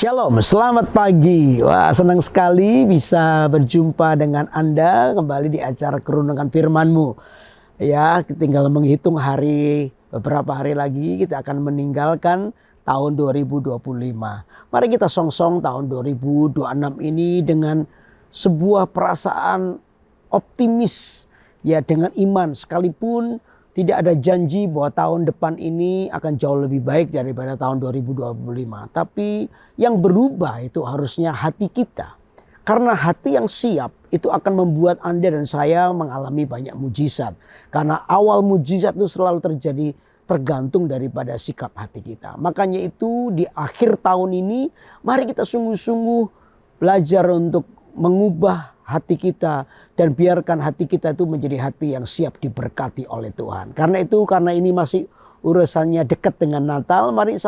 Shalom, selamat pagi. Wah, senang sekali bisa berjumpa dengan Anda kembali di acara Kerunungan Firman-Mu. Ya, tinggal menghitung beberapa hari lagi kita akan meninggalkan tahun 2025. Mari kita song-song tahun 2026 ini dengan sebuah perasaan optimis, ya, dengan iman, sekalipun tidak ada janji bahwa tahun depan ini akan jauh lebih baik daripada tahun 2025. Tapi yang berubah itu harusnya hati kita. Karena hati yang siap itu akan membuat Anda dan saya mengalami banyak mujizat. Karena awal mujizat itu selalu terjadi tergantung daripada sikap hati kita. Makanya itu di akhir tahun ini mari kita sungguh-sungguh belajar untuk mengubah hati kita dan biarkan hati kita itu menjadi hati yang siap diberkati oleh Tuhan. Karena ini masih urusannya dekat dengan Natal, mari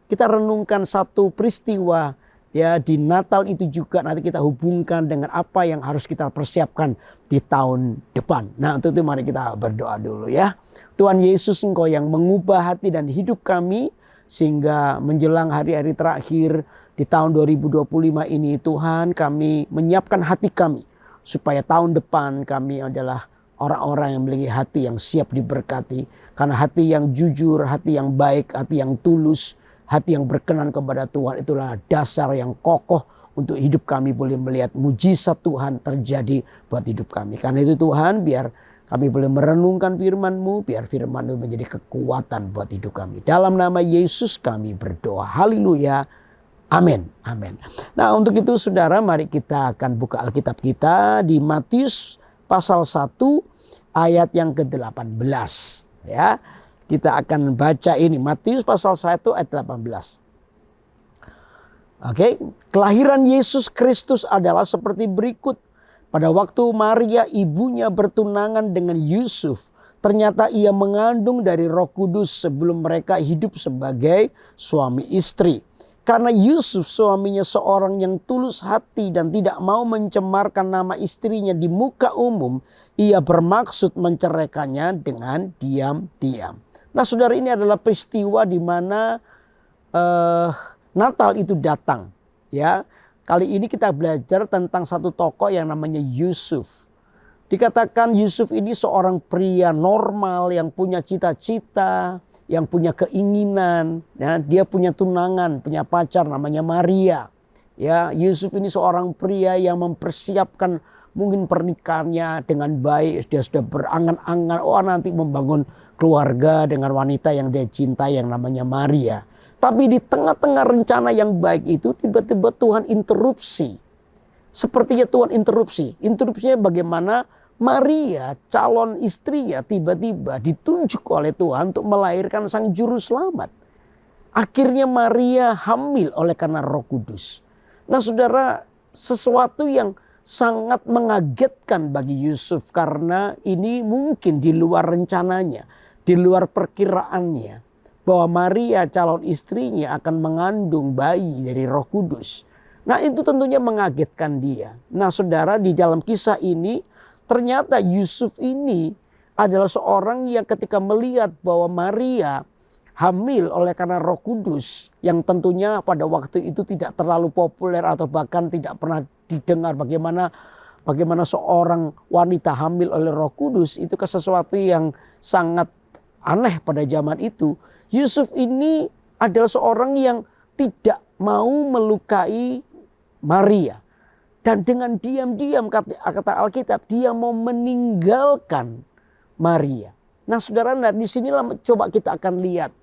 kita renungkan satu peristiwa ya di Natal itu juga nanti kita hubungkan dengan apa yang harus kita persiapkan di tahun depan. Nah, untuk itu mari kita berdoa dulu ya. Tuhan Yesus, Engkau yang mengubah hati dan hidup kami sehingga menjelang hari-hari terakhir di tahun 2025 ini, Tuhan, kami menyiapkan hati kami supaya tahun depan kami adalah orang-orang yang memiliki hati yang siap diberkati. Karena hati yang jujur, hati yang baik, hati yang tulus, hati yang berkenan kepada Tuhan itulah dasar yang kokoh untuk hidup kami boleh melihat mujizat Tuhan terjadi buat hidup kami. Karena itu Tuhan, biar kami boleh merenungkan firman-Mu, biar firman-Mu menjadi kekuatan buat hidup kami. Dalam nama Yesus kami berdoa. Haleluya. Amin. Amin. Nah, untuk itu saudara, mari kita akan buka Alkitab kita di Matius pasal 1 ayat yang ke-18 ya. Kita akan baca ini Matius pasal 1 ayat 18. Oke, kelahiran Yesus Kristus adalah seperti berikut. Pada waktu Maria ibunya bertunangan dengan Yusuf, ternyata ia mengandung dari Roh Kudus sebelum mereka hidup sebagai suami istri. Karena Yusuf suaminya seorang yang tulus hati dan tidak mau mencemarkan nama istrinya di muka umum, ia bermaksud menceraikannya dengan diam-diam. Nah, saudara, ini adalah peristiwa di mana Natal itu datang. Ya, kali ini kita belajar tentang satu tokoh yang namanya Yusuf. Dikatakan Yusuf ini seorang pria normal yang punya cita-cita, yang punya keinginan, ya, dia punya tunangan, punya pacar namanya Maria. Ya, Yusuf ini seorang pria yang mempersiapkan mungkin pernikahannya dengan baik. Dia sudah berangan-angan, nanti membangun keluarga dengan wanita yang dia cintai yang namanya Maria. Tapi di tengah-tengah rencana yang baik itu tiba-tiba Tuhan interupsi. Sepertinya Tuhan interupsi. Interupsinya bagaimana? Maria, calon istrinya, tiba-tiba ditunjuk oleh Tuhan untuk melahirkan sang juru selamat. Akhirnya Maria hamil oleh karena Roh Kudus. Nah, saudara, sesuatu yang sangat mengagetkan bagi Yusuf karena ini mungkin di luar rencananya, di luar perkiraannya, bahwa Maria calon istrinya akan mengandung bayi dari Roh Kudus. Nah, itu tentunya mengagetkan dia. Nah, saudara, di dalam kisah ini ternyata Yusuf ini adalah seorang yang ketika melihat bahwa Maria hamil oleh karena Roh Kudus, yang tentunya pada waktu itu tidak terlalu populer atau bahkan tidak pernah didengar bagaimana seorang wanita hamil oleh Roh Kudus, itu sesuatu yang sangat aneh pada zaman itu. Yusuf ini adalah seorang yang tidak mau melukai Maria. Dan dengan diam-diam kata Alkitab dia mau meninggalkan Maria. Nah, saudara, di sinilah coba kita akan lihat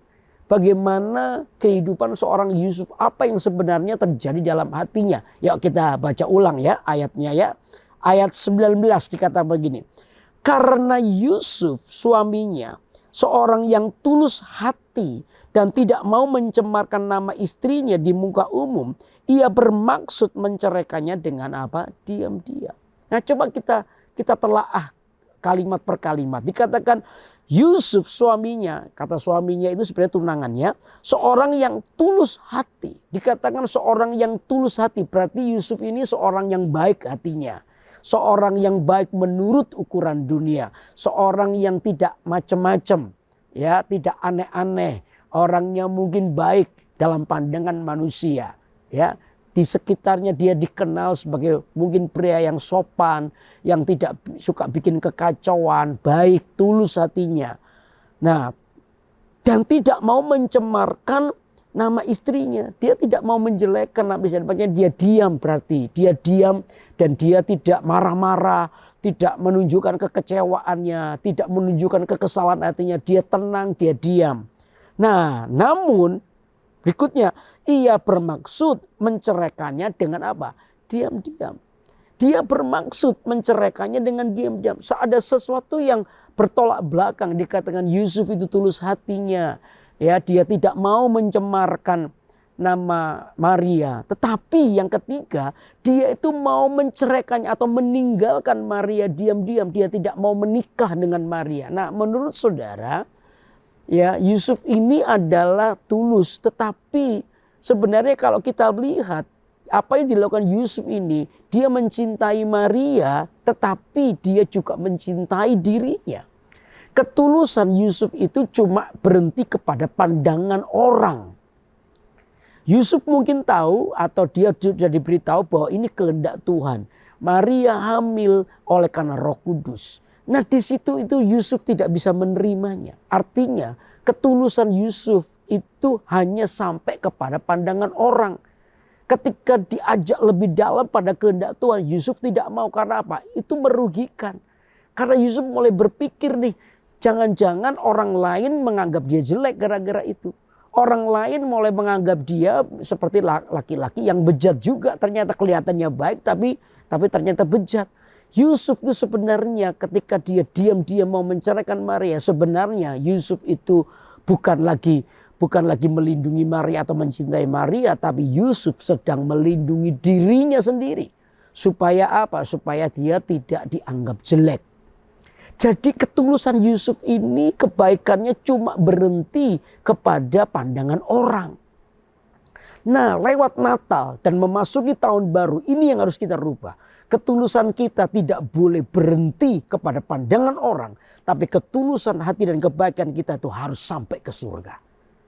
bagaimana kehidupan seorang Yusuf, apa yang sebenarnya terjadi dalam hatinya. Yuk kita baca ulang ya ayatnya ya. Ayat 19 dikata begini. Karena Yusuf suaminya seorang yang tulus hati dan tidak mau mencemarkan nama istrinya di muka umum, ia bermaksud menceraikannya dengan apa? Diam-diam. Nah, coba kita telaah kalimat per kalimat. Dikatakan Yusuf suaminya, kata suaminya itu sebenarnya tunangannya, seorang yang tulus hati. Dikatakan seorang yang tulus hati, berarti Yusuf ini seorang yang baik hatinya. Seorang yang baik menurut ukuran dunia. Seorang yang tidak macam-macam, ya, tidak aneh-aneh. Orangnya mungkin baik dalam pandangan manusia. Ya, di sekitarnya dia dikenal sebagai mungkin pria yang sopan, yang tidak suka bikin kekacauan, baik, tulus hatinya. Nah, dan tidak mau mencemarkan nama istrinya. Dia tidak mau menjelekkan nama istrinya. Dia diam berarti. Dia diam dan dia tidak marah-marah. Tidak menunjukkan kekecewaannya. Tidak menunjukkan kekesalan hatinya. Dia tenang, dia diam. Nah, namun berikutnya ia bermaksud menceraikannya dengan apa? Diam-diam. Dia bermaksud menceraikannya dengan diam-diam. Ada sesuatu yang bertolak belakang. Dikatakan Yusuf itu tulus hatinya. Ya, dia tidak mau mencemarkan nama Maria. Tetapi yang ketiga, dia itu mau menceraikannya atau meninggalkan Maria diam-diam. Dia tidak mau menikah dengan Maria. Nah, menurut saudara, ya, Yusuf ini adalah tulus. Tetapi sebenarnya kalau kita lihat apa yang dilakukan Yusuf ini, dia mencintai Maria, tetapi dia juga mencintai dirinya. Ketulusan Yusuf itu cuma berhenti kepada pandangan orang. Yusuf mungkin tahu atau dia sudah diberitahu bahwa ini kehendak Tuhan. Maria hamil oleh karena Roh Kudus. Nah, di situ itu Yusuf tidak bisa menerimanya. Artinya ketulusan Yusuf itu hanya sampai kepada pandangan orang. Ketika diajak lebih dalam pada kehendak Tuhan, Yusuf tidak mau. Karena apa? Itu merugikan. Karena Yusuf mulai berpikir nih, jangan-jangan orang lain menganggap dia jelek gara-gara itu. Orang lain mulai menganggap dia seperti laki-laki yang bejat juga. Ternyata kelihatannya baik tapi ternyata bejat. Yusuf itu sebenarnya ketika dia diam-diam mau menceraikan Maria, sebenarnya Yusuf itu bukan lagi melindungi Maria atau mencintai Maria, tapi Yusuf sedang melindungi dirinya sendiri. Supaya apa? Supaya dia tidak dianggap jelek. Jadi ketulusan Yusuf ini kebaikannya cuma berhenti kepada pandangan orang. Nah, lewat Natal dan memasuki tahun baru ini yang harus kita rubah. Ketulusan kita tidak boleh berhenti kepada pandangan orang. Tapi ketulusan hati dan kebaikan kita itu harus sampai ke surga.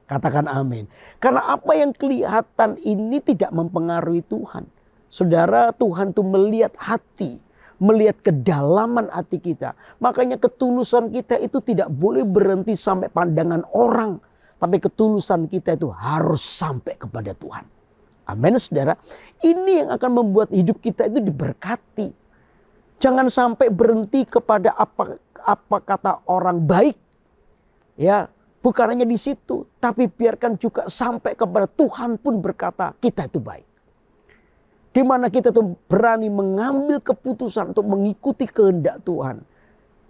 Katakan amin. Karena apa yang kelihatan ini tidak mempengaruhi Tuhan. Saudara, Tuhan itu melihat hati. Melihat kedalaman hati kita. Makanya ketulusan kita itu tidak boleh berhenti sampai pandangan orang. Tapi ketulusan kita itu harus sampai kepada Tuhan. Amin, saudara. Ini yang akan membuat hidup kita itu diberkati. Jangan sampai berhenti kepada apa kata orang baik. Ya, bukan hanya di situ. Tapi biarkan juga sampai kepada Tuhan pun berkata kita itu baik. Di mana kita tuh berani mengambil keputusan untuk mengikuti kehendak Tuhan.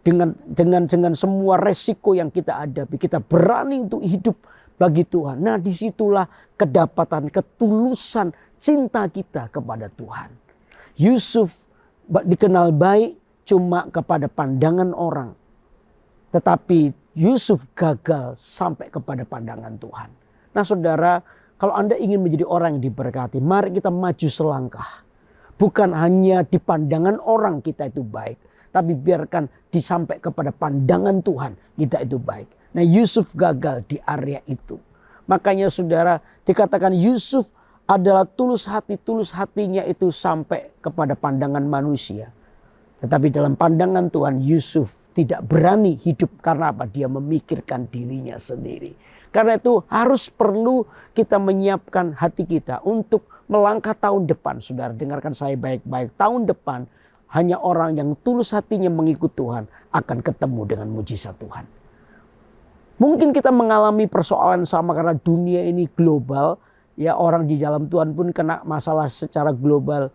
Dengan semua resiko yang kita hadapi. Kita berani untuk hidup bagi Tuhan. Nah, disitulah kedapatan ketulusan cinta kita kepada Tuhan. Yusuf dikenal baik cuma kepada pandangan orang. Tetapi Yusuf gagal sampai kepada pandangan Tuhan. Nah, saudara, kalau Anda ingin menjadi orang yang diberkati, mari kita maju selangkah. Bukan hanya di pandangan orang kita itu baik. Tapi biarkan disampai kepada pandangan Tuhan kita itu baik. Nah, Yusuf gagal di area itu. Makanya saudara, dikatakan Yusuf adalah tulus hatinya itu sampai kepada pandangan manusia. Tetapi dalam pandangan Tuhan, Yusuf tidak berani hidup karena apa? Dia memikirkan dirinya sendiri. Karena itu harus perlu kita menyiapkan hati kita untuk melangkah tahun depan. Saudara, dengarkan saya baik-baik. Tahun depan hanya orang yang tulus hatinya mengikut Tuhan akan ketemu dengan mujizat Tuhan. Mungkin kita mengalami persoalan sama karena dunia ini global. Ya, orang di dalam Tuhan pun kena masalah secara global.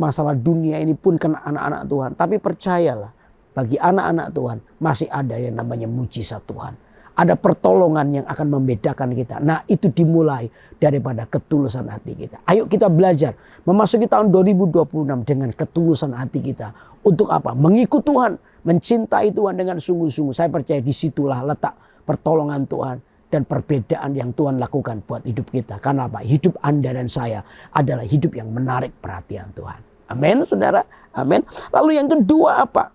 Masalah dunia ini pun kena anak-anak Tuhan. Tapi percayalah, bagi anak-anak Tuhan masih ada yang namanya mujizat Tuhan. Ada pertolongan yang akan membedakan kita. Nah, itu dimulai daripada ketulusan hati kita. Ayo kita belajar memasuki tahun 2026 dengan ketulusan hati kita. Untuk apa? Mengikut Tuhan, mencintai Tuhan dengan sungguh-sungguh. Saya percaya disitulah letak pertolongan Tuhan dan perbedaan yang Tuhan lakukan buat hidup kita. Karena apa? Hidup Anda dan saya adalah hidup yang menarik perhatian Tuhan. Amin, saudara. Amin. Lalu yang kedua apa?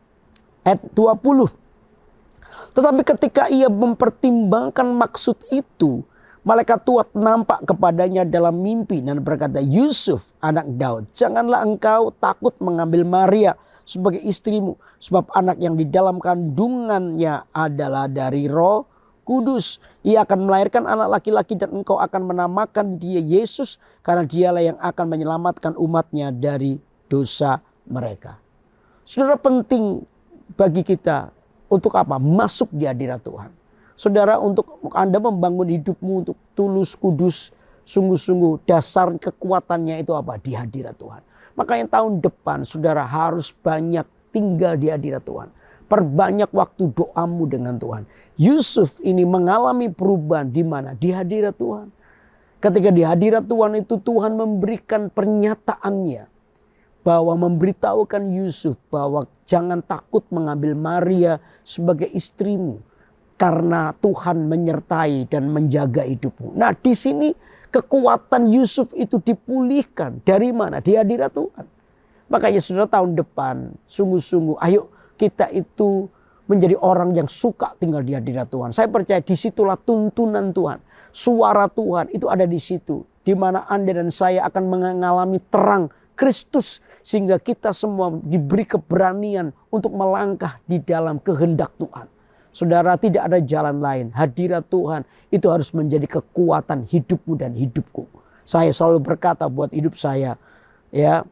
Ayat 20. Tetapi ketika ia mempertimbangkan maksud itu, Malaikat Tuhan nampak kepadanya dalam mimpi dan berkata, Yusuf anak Daud, janganlah engkau takut mengambil Maria sebagai istrimu. Sebab anak yang di dalam kandungannya adalah dari Roh Kudus. Ia akan melahirkan anak laki-laki dan engkau akan menamakan dia Yesus. Karena dialah yang akan menyelamatkan umatnya dari dosa mereka. Saudara, penting bagi kita untuk apa? Masuk di hadirat Tuhan. Saudara, untuk Anda membangun hidupmu untuk tulus, kudus, sungguh-sungguh dasar kekuatannya itu apa? Di hadirat Tuhan. Makanya tahun depan saudara harus banyak tinggal di hadirat Tuhan. Perbanyak waktu doamu dengan Tuhan. Yusuf ini mengalami perubahan di mana? Di hadirat Tuhan. Ketika di hadirat Tuhan itu Tuhan memberikan pernyataannya. Bahwa memberitahukan Yusuf bahwa jangan takut mengambil Maria sebagai istrimu. Karena Tuhan menyertai dan menjaga hidupmu. Nah, di sini kekuatan Yusuf itu dipulihkan. Dari mana? Di hadirat Tuhan. Makanya saudara, tahun depan sungguh-sungguh ayo kita itu menjadi orang yang suka tinggal di hadirat Tuhan. Saya percaya disitulah tuntunan Tuhan. Suara Tuhan itu ada di situ. Di mana Anda dan saya akan mengalami terang Kristus. Sehingga kita semua diberi keberanian untuk melangkah di dalam kehendak Tuhan. Saudara, tidak ada jalan lain. Hadirat Tuhan itu harus menjadi kekuatan hidupmu dan hidupku. Saya selalu berkata buat hidup saya, ya,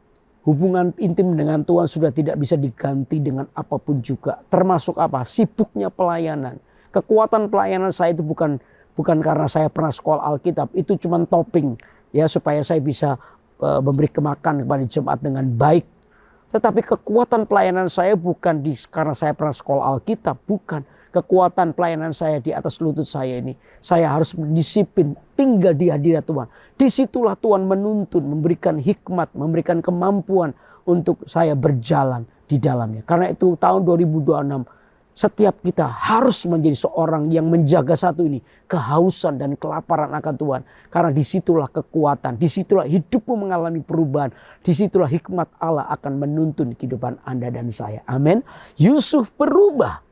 hubungan intim dengan Tuhan sudah tidak bisa diganti dengan apapun juga. Termasuk apa? Sibuknya pelayanan. Kekuatan pelayanan saya itu bukan karena saya pernah sekolah Alkitab. Itu cuma topping, ya, supaya saya bisa memberi kemakan kepada jemaat dengan baik. Tetapi kekuatan pelayanan saya bukan karena saya pernah sekolah Alkitab, bukan. Kekuatan pelayanan saya di atas lutut saya ini. Saya harus berdisiplin, tinggal di hadirat Tuhan. Disitulah Tuhan menuntun, memberikan hikmat, memberikan kemampuan untuk saya berjalan di dalamnya. Karena itu tahun 2026 setiap kita harus menjadi seorang yang menjaga satu ini. Kehausan dan kelaparan akan Tuhan. Karena disitulah kekuatan, disitulah hidupmu mengalami perubahan. Disitulah hikmat Allah akan menuntun kehidupan Anda dan saya. Amin. Yusuf berubah.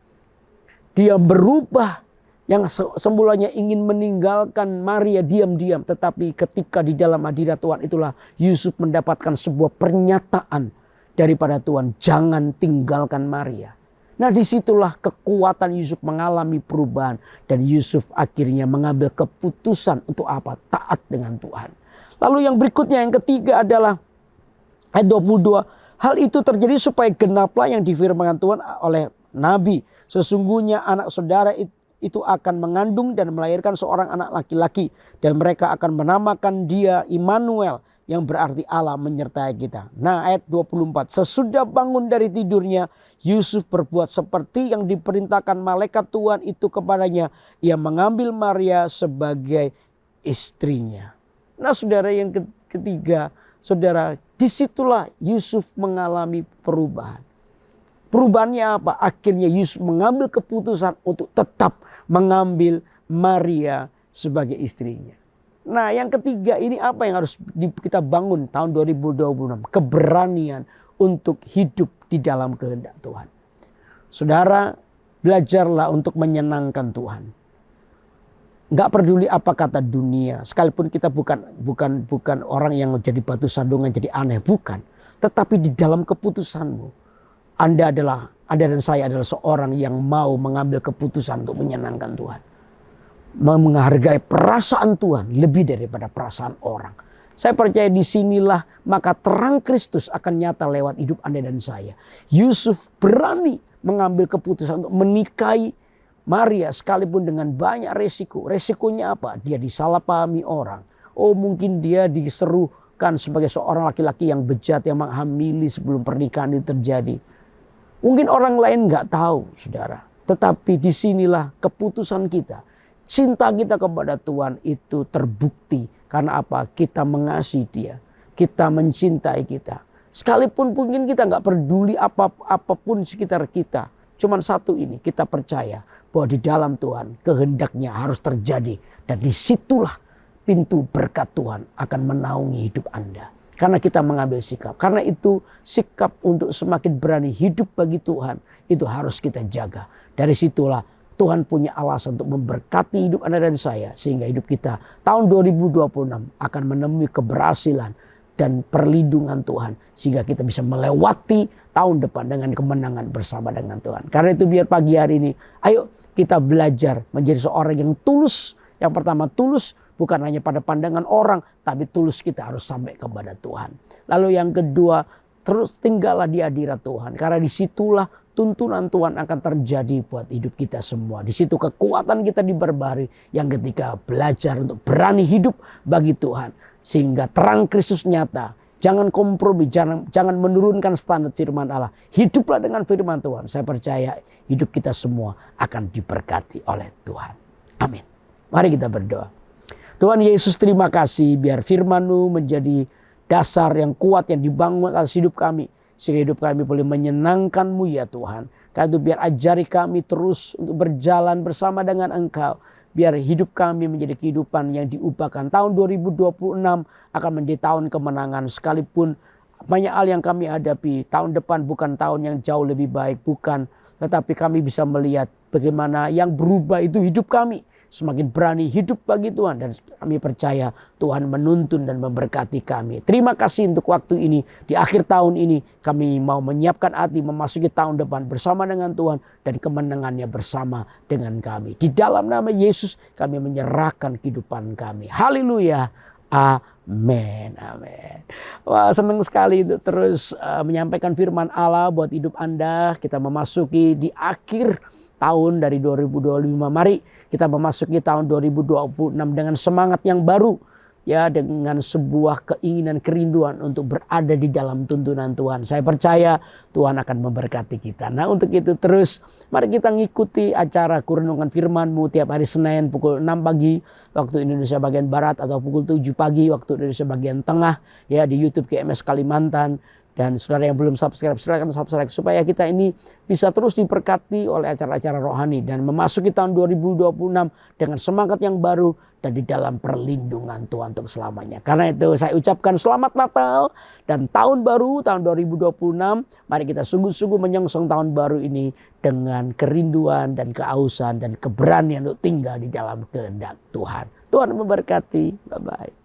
Dia berubah, yang semulanya ingin meninggalkan Maria diam-diam. Tetapi ketika di dalam hadirat Tuhan itulah Yusuf mendapatkan sebuah pernyataan daripada Tuhan. Jangan tinggalkan Maria. Nah, disitulah kekuatan Yusuf mengalami perubahan. Dan Yusuf akhirnya mengambil keputusan untuk apa? Taat dengan Tuhan. Lalu yang berikutnya, yang ketiga adalah ayat 22. Hal itu terjadi supaya genaplah yang difirmankan Tuhan oleh Nabi. Sesungguhnya anak saudara itu akan mengandung dan melahirkan seorang anak laki-laki. Dan mereka akan menamakan dia Immanuel, yang berarti Allah menyertai kita. Nah, ayat 24. Sesudah bangun dari tidurnya, Yusuf berbuat seperti yang diperintahkan malaikat Tuhan itu kepadanya. Ia mengambil Maria sebagai istrinya. Nah, saudara, yang ketiga, saudara, disitulah Yusuf mengalami perubahan. Perubahannya apa? Akhirnya Yusuf mengambil keputusan untuk tetap mengambil Maria sebagai istrinya. Nah, yang ketiga ini apa yang harus kita bangun tahun 2026? Keberanian untuk hidup di dalam kehendak Tuhan. Saudara, belajarlah untuk menyenangkan Tuhan. Gak peduli apa kata dunia. Sekalipun kita bukan orang yang jadi batu sandungan, jadi aneh. Bukan. Tetapi di dalam keputusanmu. Anda dan saya adalah seorang yang mau mengambil keputusan untuk menyenangkan Tuhan. Menghargai perasaan Tuhan lebih daripada perasaan orang. Saya percaya disinilah maka terang Kristus akan nyata lewat hidup Anda dan saya. Yusuf berani mengambil keputusan untuk menikahi Maria sekalipun dengan banyak resiko. Resikonya apa? Dia disalahpahami orang. Oh, mungkin dia diserukan sebagai seorang laki-laki yang bejat, yang menghamili sebelum pernikahan itu terjadi. Mungkin orang lain gak tahu, saudara. Tetapi disinilah keputusan kita. Cinta kita kepada Tuhan itu terbukti. Karena apa? Kita mengasihi dia. Kita mencintai kita. Sekalipun mungkin kita gak peduli apapun sekitar kita. Cuman satu ini, kita percaya bahwa di dalam Tuhan kehendaknya harus terjadi. Dan disitulah pintu berkat Tuhan akan menaungi hidup Anda. Karena kita mengambil sikap. Karena itu sikap untuk semakin berani hidup bagi Tuhan. Itu harus kita jaga. Dari situlah Tuhan punya alasan untuk memberkati hidup Anda dan saya. Sehingga hidup kita tahun 2026 akan menemui keberhasilan dan perlindungan Tuhan. Sehingga kita bisa melewati tahun depan dengan kemenangan bersama dengan Tuhan. Karena itu biar pagi hari ini, ayo kita belajar menjadi seorang yang tulus. Yang pertama tulus bukan hanya pada pandangan orang, tapi tulus kita harus sampai kepada Tuhan. Lalu yang kedua, terus tinggallah di hadirat Tuhan. Karena disitulah tuntunan Tuhan akan terjadi buat hidup kita semua. Di situ kekuatan kita diperbarui yang ketika belajar untuk berani hidup bagi Tuhan. Sehingga terang Kristus nyata. Jangan kompromi, jangan menurunkan standar firman Allah. Hiduplah dengan firman Tuhan. Saya percaya hidup kita semua akan diberkati oleh Tuhan. Amin. Mari kita berdoa. Tuhan Yesus, terima kasih biar firman-Mu menjadi dasar yang kuat yang dibangun atas hidup kami. Sehingga hidup kami boleh menyenangkan-Mu ya Tuhan. Karena itu biar ajari kami terus untuk berjalan bersama dengan Engkau. Biar hidup kami menjadi kehidupan yang diubahkan. Tahun 2026 akan menjadi tahun kemenangan. Sekalipun banyak hal yang kami hadapi. Tahun depan bukan tahun yang jauh lebih baik. Bukan. Tetapi kami bisa melihat bagaimana yang berubah itu hidup kami. Semakin berani hidup bagi Tuhan. Dan kami percaya Tuhan menuntun dan memberkati kami. Terima kasih untuk waktu ini. Di akhir tahun ini kami mau menyiapkan hati memasuki tahun depan bersama dengan Tuhan. Dan kemenangannya bersama dengan kami. Di dalam nama Yesus kami menyerahkan kehidupan kami. Haleluya. Amin. Amin. Wah, senang sekali itu terus menyampaikan firman Allah buat hidup Anda. Kita memasuki di akhir tahun dari 2025. Mari kita memasuki tahun 2026 dengan semangat yang baru. Ya, dengan sebuah keinginan, kerinduan untuk berada di dalam tuntunan Tuhan. Saya percaya Tuhan akan memberkati kita. Nah, untuk itu terus mari kita ngikuti acara Kurenungan Firman-Mu tiap hari Senin pukul 6 pagi waktu Indonesia bagian Barat atau pukul 7 pagi waktu Indonesia bagian Tengah ya di YouTube GMS Kalimantan. Dan saudara yang belum subscribe, silakan subscribe supaya kita ini bisa terus diberkati oleh acara-acara rohani dan memasuki tahun 2026 dengan semangat yang baru dan di dalam perlindungan Tuhan untuk selamanya. Karena itu saya ucapkan selamat Natal dan tahun baru tahun 2026. Mari kita sungguh-sungguh menyongsong tahun baru ini dengan kerinduan dan kehausan dan keberanian untuk tinggal di dalam kehendak Tuhan. Tuhan memberkati. Bye-bye.